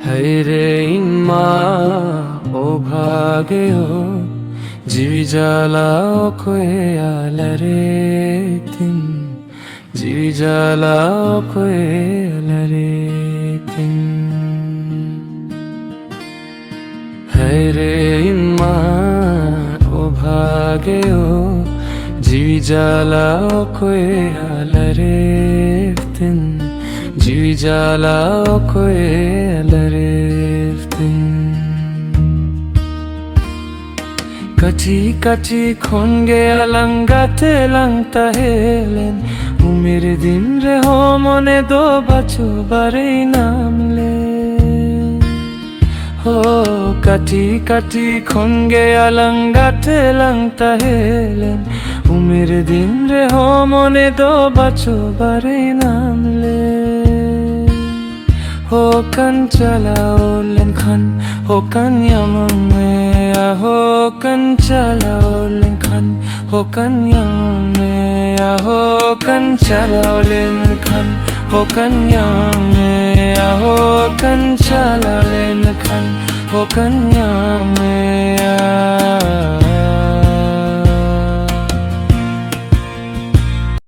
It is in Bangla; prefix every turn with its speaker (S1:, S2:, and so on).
S1: হায়রে ইম্মা ও ভাগেও জিজালাও কোয়ে আলারে তিন জিজালাও কোয়ে আলারে তিন হায়রে ইম্মা ও ভাগেও জিজালাও কোয়ে আলারে তিন জিজালাও কোয়ে আলারে তিন কাঠি কাঠি খনগে আলঙ্গাতে লংতা হেলেন উমের দিন রে হো মনে দো বাছো বারে নামলে হো কাঠি কাঠি খনগে আলঙ্গাতে লংতা হেলেন উমের দিন রে হো মনে দো বাছো বারে নামলে ho kan chalao len khan ho kan yamame ho kan chalao len khan ho kan yamame ho kan chalao len khan ho kan yamame ho kan chalao len khan ho kan yamame